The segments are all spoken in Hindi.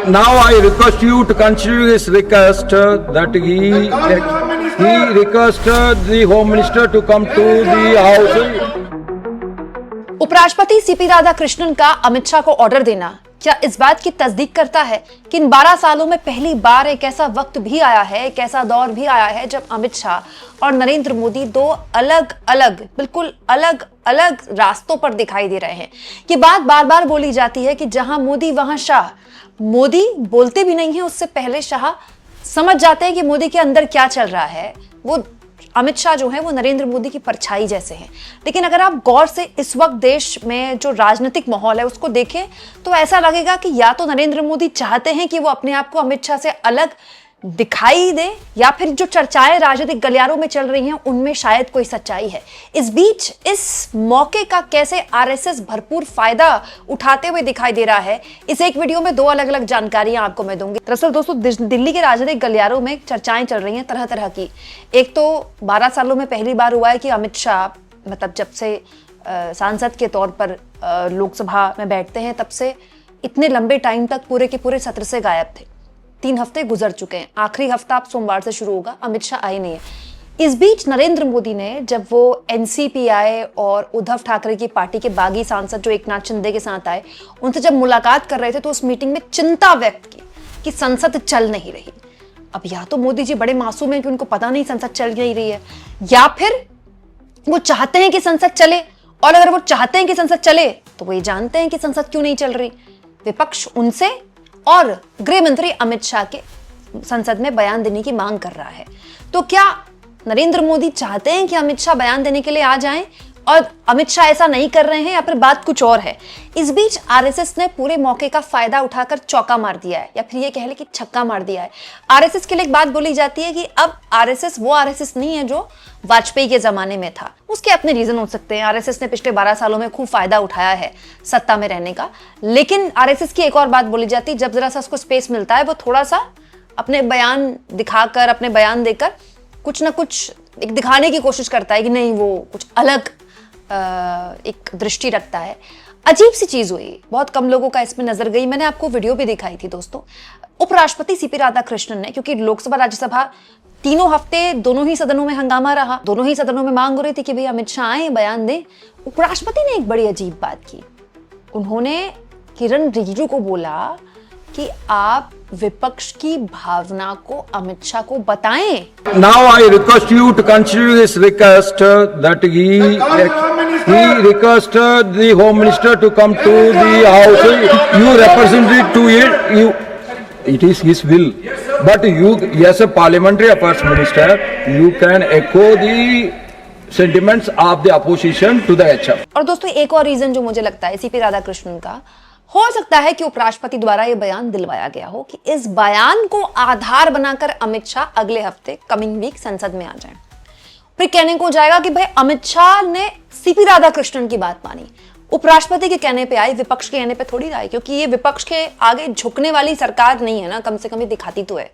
Now I request you to consider his request that he requested the Home Minister to come to the house. उपराष्ट्रपति सीपी राधाकृष्णन का अमित शाह को ऑर्डर देना क्या इस बात की तस्दीक करता है कि इन 12 सालों में पहली बार एक ऐसा वक्त भी आया है, एक ऐसा दौर भी आया है जब अमित शाह और नरेंद्र मोदी दो अलग अलग, बिल्कुल अलग अलग रास्तों पर दिखाई दे रहे हैं। ये बात बार बार बोली जाती है कि जहां मोदी वहां शाह। मोदी बोलते भी नहीं है, उससे पहले शाह समझ जाते हैं कि मोदी के अंदर क्या चल रहा है। वो अमित शाह जो है वो नरेंद्र मोदी की परछाई जैसे हैं। लेकिन अगर आप गौर से इस वक्त देश में जो राजनीतिक माहौल है उसको देखें तो ऐसा लगेगा कि या तो नरेंद्र मोदी चाहते हैं कि वो अपने आप को अमित शाह से अलग दिखाई दे, या फिर जो चर्चाएं राजनीतिक गलियारों में चल रही हैं उनमें शायद कोई सच्चाई है। इस बीच इस मौके का कैसे आरएसएस भरपूर फायदा उठाते हुए दिखाई दे रहा है, इस एक वीडियो में दो अलग अलग जानकारियां आपको मैं दूंगी। दरअसल दोस्तों, दिल्ली के राजनीतिक गलियारों में चर्चाएं चल रही हैं तरह तरह की। एक तो 12 सालों में पहली बार हुआ है कि अमित शाह, मतलब जब से सांसद के तौर पर लोकसभा में बैठते हैं तब से इतने लंबे टाइम तक पूरे के पूरे सत्र से गायब थे। 3 हफ्ते गुजर चुके हैं, आखिरी हफ्ता अब सोमवार से शुरू होगा, अमित शाह आए नहीं है। इस बीच नरेंद्र मोदी ने जब वो एनसीपीआई और उद्धव ठाकरे की पार्टी के बागी सांसद जो एकनाथ शिंदे के साथ आए, उनसे जब मुलाकात कर रहे थे तो उस मीटिंग में चिंता व्यक्त की कि संसद चल नहीं रही। अब या तो मोदी जी बड़े मासूम हैं कि उनको पता नहीं संसद चल नहीं रही है, या फिर वो चाहते हैं कि संसद चले, और अगर वो चाहते हैं कि संसद चले तो वो ये जानते हैं कि संसद क्यों नहीं चल रही। विपक्ष उनसे और गृह मंत्री अमित शाह के संसद में बयान देने की मांग कर रहा है। तो क्या नरेंद्र मोदी चाहते हैं कि अमित शाह बयान देने के लिए आ जाएं और अमित शाह ऐसा नहीं कर रहे हैं, या फिर बात कुछ और है? इस बीच आरएसएस ने पूरे मौके का फायदा उठाकर चौका मार दिया है, या फिर ये कह ले कि छक्का मार दिया है। आरएसएस के लिए एक बात बोली जाती है कि अब आरएसएस वो आरएसएस नहीं है जो वाजपेयी के जमाने में था। उसके अपने रीजन हो सकते हैं। आरएसएस ने पिछले 12 सालों में खूब फायदा उठाया है सत्ता में रहने का। लेकिन आरएसएस की एक और बात बोली जाती है, जब जरा सा उसको स्पेस मिलता है वो थोड़ा सा अपने बयान दिखाकर, अपने बयान देकर कुछ ना कुछ एक दिखाने की कोशिश करता है कि नहीं, वो कुछ अलग एक दृष्टि रखता है। अजीब सी चीज हुई, बहुत कम लोगों का इसमें नजर गई। मैंने आपको वीडियो भी दिखाई थी दोस्तों। उपराष्ट्रपति सीपी राधाकृष्णन ने, क्योंकि लोकसभा राज्यसभा तीनों हफ्ते दोनों ही सदनों में हंगामा रहा, दोनों ही सदनों में मांग हो रही थी कि भाई अमित शाह आए, बयान दें। उपराष्ट्रपति ने एक बड़ी अजीब बात की। उन्होंने किरण रिजिजू को बोला कि आप विपक्ष की भावना को अमित शाह को बताएं। Now I request you to consider his request that he requested the Home Minister to come to the house. You represented to it is his will. But you, as a parliamentary affairs minister, you can echo the sentiments of the opposition to the HF. और दोस्तों, एक और रीजन जो मुझे लगता है सीपी राधाकृष्णन का, हो सकता है कि उपराष्ट्रपति द्वारा यह बयान दिलवाया गया हो कि इस बयान को आधार बनाकर अमित शाह अगले हफ्ते, कमिंग वीक, संसद में आ जाएं। फिर कहने को जाएगा कि भाई अमित शाह ने सीपी राधाकृष्णन की बात मानी, उपराष्ट्रपति के कहने पे आई, विपक्ष के कहने पे थोड़ी आई, क्योंकि ये विपक्ष के आगे झुकने वाली सरकार नहीं है ना, कम से कम ये दिखाती तो है।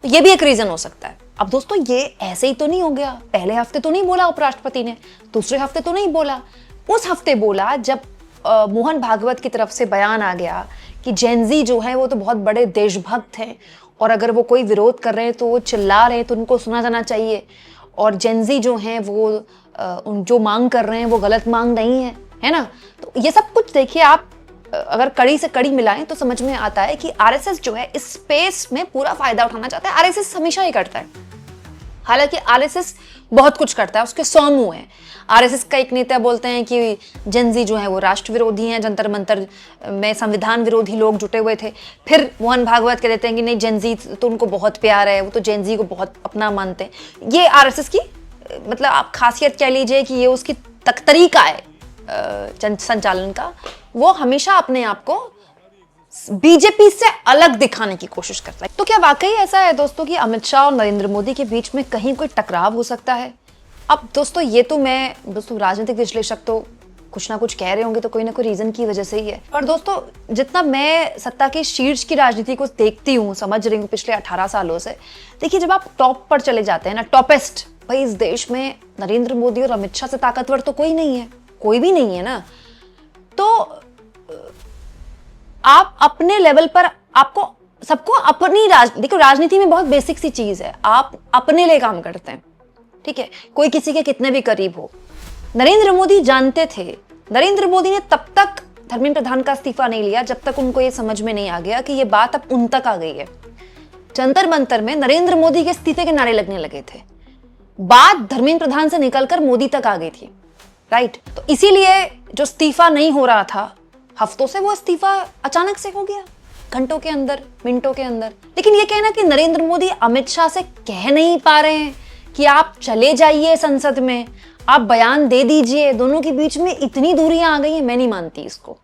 तो ये भी एक रीजन हो सकता है। अब दोस्तों, ये ऐसे ही तो नहीं हो गया। पहले हफ्ते तो नहीं बोला उपराष्ट्रपति ने, दूसरे हफ्ते तो नहीं बोला, उस हफ्ते बोला जब मोहन भागवत की तरफ से बयान आ गया कि जेनजी जो है वो तो बहुत बड़े देशभक्त हैं, और अगर वो कोई विरोध कर रहे हैं तो वो चिल्ला रहे हैं तो उनको सुना जाना चाहिए, और जेनजी जो हैं वो उन जो मांग कर रहे हैं वो गलत मांग नहीं है ना। तो ये सब कुछ देखिए आप, अगर कड़ी से कड़ी मिलाएं तो समझ में आता है कि आरएसएस जो है इस स्पेस में पूरा फायदा उठाना चाहता है। आरएसएस हमेशा ही करता है, हालांकि आरएसएस बहुत कुछ करता है, उसके 100 मुंह हैं। आरएसएस का एक नेता बोलते हैं कि जेनजी जो है वो राष्ट्र विरोधी हैं, जंतर मंतर में संविधान विरोधी लोग जुटे हुए थे। फिर मोहन भागवत कह देते हैं कि नहीं, जेनजी तो उनको बहुत प्यार है, वो तो जेनजी को बहुत अपना मानते हैं। ये आरएसएस की मतलब आप खासियत कह लीजिए कि ये उसकी तरीका है संचालन का। वो हमेशा अपने आप को बीजेपी से अलग दिखाने की कोशिश करता है। तो क्या वाकई ऐसा है दोस्तों कि अमित शाह और नरेंद्र मोदी के बीच में कहीं कोई टकराव हो सकता है? अब दोस्तों, ये तो दोस्तों राजनीतिक विश्लेषक तो कुछ ना कुछ कह रहे होंगे, तो कोई ना कोई रीजन की वजह से ही है। पर दोस्तों, जितना मैं सत्ता के शीर्ष की राजनीति को देखती हूँ, समझ रही हूँ पिछले 18 सालों से, देखिए जब आप टॉप पर चले जाते हैं ना, टॉपेस्ट, भाई इस देश में नरेंद्र मोदी और अमित शाह से ताकतवर तो कोई नहीं है, कोई भी नहीं है ना। तो आप अपने लेवल पर आपको सबको अपनी देखो, राजनीति में बहुत बेसिक सी चीज है, आप अपने लिए काम करते हैं, ठीक है, कोई किसी के कितने भी करीब हो। नरेंद्र मोदी जानते थे, नरेंद्र मोदी ने तब तक धर्मेंद्र प्रधान का इस्तीफा नहीं लिया जब तक उनको ये समझ में नहीं आ गया कि ये बात अब उन तक आ गई है। जंतर मंतर में नरेंद्र मोदी के इस्तीफे के नारे लगने लगे थे, बात धर्मेंद्र प्रधान से निकलकर मोदी तक आ गई थी, राइट। तो इसीलिए जो इस्तीफा नहीं हो रहा था हफ्तों से, वो इस्तीफा अचानक से हो गया, घंटों के अंदर, मिनटों के अंदर। लेकिन ये कहना कि नरेंद्र मोदी अमित शाह से कह नहीं पा रहे हैं कि आप चले जाइए संसद में, आप बयान दे दीजिए, दोनों के बीच में इतनी दूरियां आ गई हैं, मैं नहीं मानती इसको।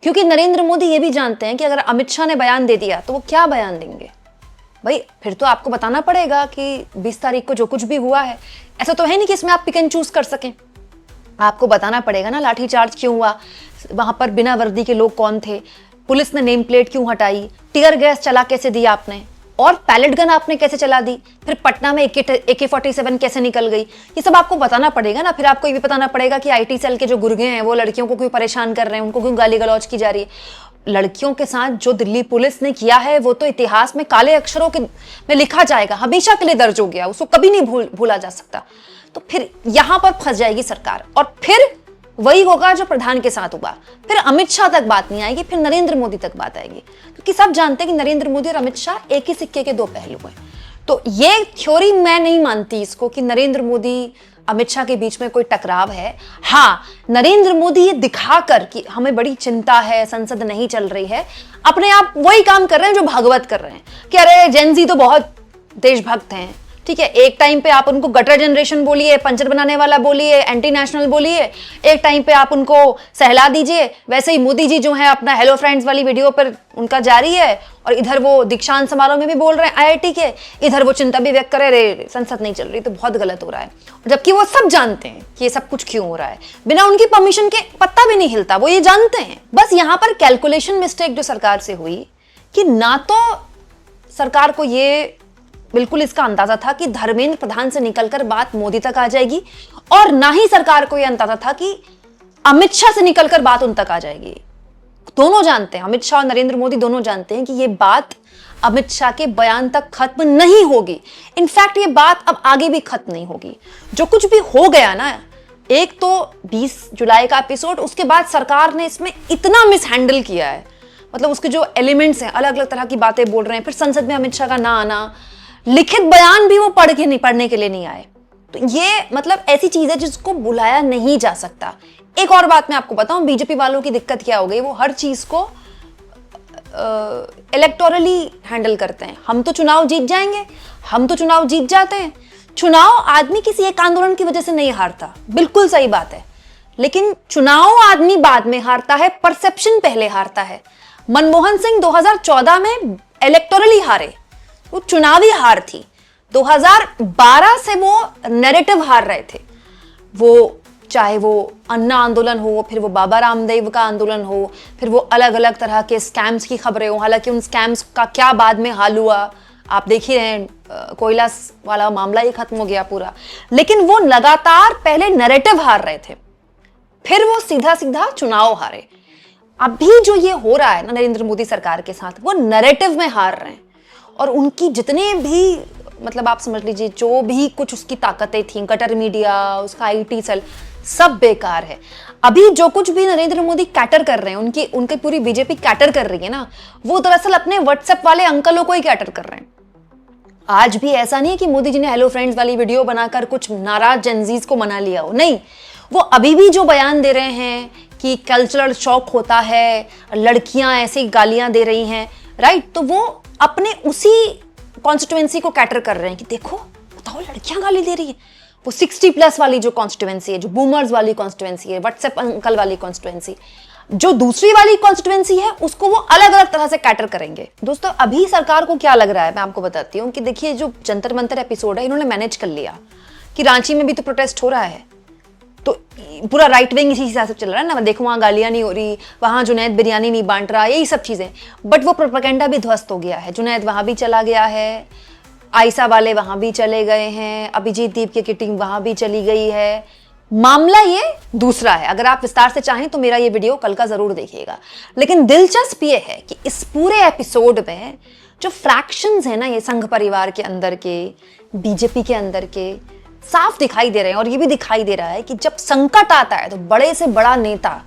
क्योंकि नरेंद्र मोदी ये भी जानते हैं कि अगर अमित शाह ने बयान दे दिया तो वो क्या बयान देंगे भाई, फिर तो आपको बताना पड़ेगा कि 20 तारीख को जो कुछ भी हुआ है, ऐसा तो है नहीं कि इसमें आप पिक एंड चूज कर सकें, आपको बताना पड़ेगा ना लाठीचार्ज क्यों हुआ, वहां पर बिना वर्दी के लोग कौन थे, पुलिस ने नेम प्लेट क्यों हटाई, टीयर गैस चला कैसे दिया आपने, और पैलेट गन आपने कैसे चला दी, फिर पटना में AK-47 कैसे निकल गई, ये सब आपको बताना पड़ेगा ना। फिर आपको ये भी बताना पड़ेगा कि IT सेल के जो गुर्गे हैं वो लड़कियों को क्यों परेशान कर रहे हैं, उनको क्यों गाली गलौज की जा रही है। लड़कियों के साथ जो दिल्ली पुलिस ने किया है वो तो इतिहास में काले अक्षरों में लिखा जाएगा, हमेशा के लिए दर्ज हो गया, उसको कभी नहीं भूला जा सकता। तो फिर यहां पर फंस जाएगी सरकार, और फिर वही होगा जो प्रधान के साथ हुआ, फिर अमित शाह तक बात नहीं आएगी, फिर नरेंद्र मोदी तक बात आएगी, क्योंकि सब जानते हैं कि नरेंद्र मोदी और अमित शाह एक ही सिक्के के दो पहलू हैं। तो ये थ्योरी मैं नहीं मानती इसको कि नरेंद्र मोदी अमित शाह के बीच में कोई टकराव है। हाँ, नरेंद्र मोदी ये दिखाकर कि हमें बड़ी चिंता है, संसद नहीं चल रही है, अपने आप वही काम कर रहे हैं जो भागवत कर रहे हैं कि अरे जेनजी तो बहुत देशभक्त हैं, ठीक है। एक टाइम पे आप उनको गटर जनरेशन बोलिए, पंचर बनाने वाला बोलिए, एंटी नेशनल बोलिए, एक टाइम पे आप उनको सहला दीजिए। वैसे ही मोदी जी जो है अपना हेलो फ्रेंड्स वाली वीडियो पर उनका जारी है, और इधर वो दीक्षांत समारोह में भी बोल रहे हैं IIT के, इधर वो चिंता भी व्यक्त करे रे संसद नहीं चल रही तो बहुत गलत हो रहा है, जबकि वो सब जानते हैं कि ये सब कुछ क्यों हो रहा है, बिना उनकी परमिशन के पत्ता भी नहीं हिलता, वो ये जानते हैं। बस यहाँ पर कैलकुलेशन मिस्टेक जो सरकार से हुई कि ना तो सरकार को ये बिल्कुल इसका अंदाजा था कि धर्मेंद्र प्रधान से निकलकर बात मोदी तक आ जाएगी, और ना ही सरकार को यह अंदाजा था कि अमित शाह से निकलकर बात उन तक आ जाएगी। दोनों जानते हैं, अमित शाह और नरेंद्र मोदी दोनों जानते हैं कि यह बात अमित शाह के बयान तक खत्म नहीं होगी। इनफैक्ट ये बात अब आगे भी खत्म नहीं होगी। जो कुछ भी हो गया ना, एक तो 20 जुलाई का एपिसोड, उसके बाद सरकार ने इसमें इतना मिसहैंडल किया है, मतलब उसके जो एलिमेंट्स हैं, अलग अलग तरह की बातें बोल रहे हैं, फिर संसद में अमित शाह का ना आना, लिखित बयान भी वो पढ़ने के लिए नहीं आए, तो ये मतलब ऐसी चीज है जिसको बुलाया नहीं जा सकता। एक और बात मैं आपको बताऊं, बीजेपी वालों की दिक्कत क्या हो गई, वो हर चीज को इलेक्टोरली हैंडल करते हैं। हम तो चुनाव जीत जाएंगे, हम तो चुनाव जीत जाते हैं। चुनाव आदमी किसी एक आंदोलन की वजह से नहीं हारता, बिल्कुल सही बात है, लेकिन चुनाव आदमी बाद में हारता है, परसेप्शन पहले हारता है। मनमोहन सिंह 2014 में इलेक्टोरली हारे, वो चुनावी हार थी। 2012 से वो नैरेटिव हार रहे थे, वो चाहे वो अन्ना आंदोलन हो, फिर वो बाबा रामदेव का आंदोलन हो, फिर वो अलग अलग तरह के स्कैम्स की खबरें हो। हालांकि उन स्कैम्स का क्या बाद में हाल हुआ आप देख ही रहे हैं, कोयला वाला मामला ही खत्म हो गया पूरा, लेकिन वो लगातार पहले नैरेटिव हार रहे थे, फिर वो सीधा सीधा चुनाव हारे। अभी जो ये हो रहा है ना नरेंद्र मोदी सरकार के साथ, वो नैरेटिव में हार रहे हैं, और उनकी जितने भी मतलब आप समझ लीजिए जो भी कुछ उसकी ताकतें थी, गटर मीडिया, उसका IT सेल, सब बेकार है। अभी जो कुछ भी नरेंद्र मोदी कैटर कर रहे हैं, उनकी पूरी बीजेपी कैटर कर रही है ना, वो दरअसल अपने व्हाट्सएप वाले अंकलों को ही कैटर कर रहे हैं। आज भी ऐसा नहीं है कि मोदी जी ने हेलो फ्रेंड्स वाली वीडियो बनाकर कुछ नाराज जेनजीज को मना लिया हो, नहीं, वो अभी भी जो बयान दे रहे हैं कि कल्चरल शॉक होता है, लड़कियां ऐसी गालियां दे रही हैं, राइट, तो वो अपने उसी कॉन्स्टिट्यूएंसी को कैटर कर रहे हैं कि देखो बताओ लड़कियां गाली दे रही है। वो 60+ वाली जो कॉन्स्टिट्यूएंसी है, जो बूमर्स वाली कॉन्स्टिट्यूएंसी है, व्हाट्सएप अंकल वाली कॉन्स्टिट्यूएंसी, जो दूसरी वाली कॉन्स्टिट्यूएंसी है उसको वो अलग अलग तरह से कैटर करेंगे। दोस्तों अभी सरकार को क्या लग रहा है मैं आपको बताती हूँ कि देखिए जो जंतर मंतर एपिसोड है इन्होंने मैनेज कर लिया कि रांची में भी तो प्रोटेस्ट हो रहा है, तो पूरा राइट विंग इसी हिसाब से चल रहा है ना, देखो वहाँ गालियाँ नहीं हो रही, वहाँ जुनैद बिरयानी नहीं बांट रहा, यही सब चीज़ें। बट वो प्रोपेगेंडा भी ध्वस्त हो गया है, जुनैद वहाँ भी चला गया है, आयशा वाले वहाँ भी चले गए हैं, अभिजीत दीप की टीम वहाँ भी चली गई है, मामला ये दूसरा है। अगर आप विस्तार से चाहें तो मेरा ये वीडियो कल का जरूर देखिएगा। लेकिन दिलचस्प ये है कि इस पूरे एपिसोड में जो फ्रैक्शंस है ना, ये संघ परिवार के अंदर के, बीजेपी के अंदर के, साफ दिखाई दे रहे हैं। और ये भी दिखाई दे रहा है कि जब संकट आता है तो बड़े से बड़ा नेता,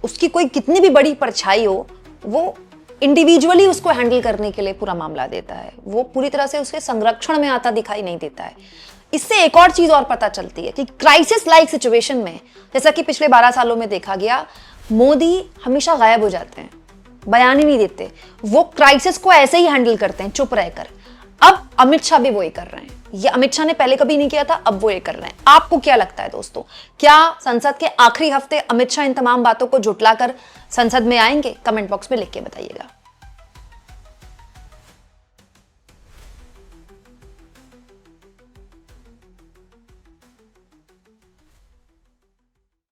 उसकी कोई कितनी भी बड़ी परछाई हो, वो इंडिविजुअली उसको हैंडल करने के लिए पूरा मामला देता है। वो पूरी तरह से उसके संरक्षण में आता दिखाई नहीं देता है। इससे एक और चीज और पता चलती है कि क्राइसिस लाइक सिचुएशन में, जैसा कि पिछले 12 सालों में देखा गया, मोदी हमेशा गायब हो जाते हैं, बयान ही नहीं देते। वो क्राइसिस को ऐसे ही हैंडल करते हैं चुप रहकर। अब अमित शाह भी वही कर रहे हैं। ये अमित शाह ने पहले कभी नहीं किया था, अब वो ये कर रहे हैं। आपको क्या लगता है दोस्तों? क्या संसद के आखिरी हफ्ते अमित शाह इन तमाम बातों को झुटलाकर संसद में आएंगे? कमेंट बॉक्स में लिख के बताइएगा।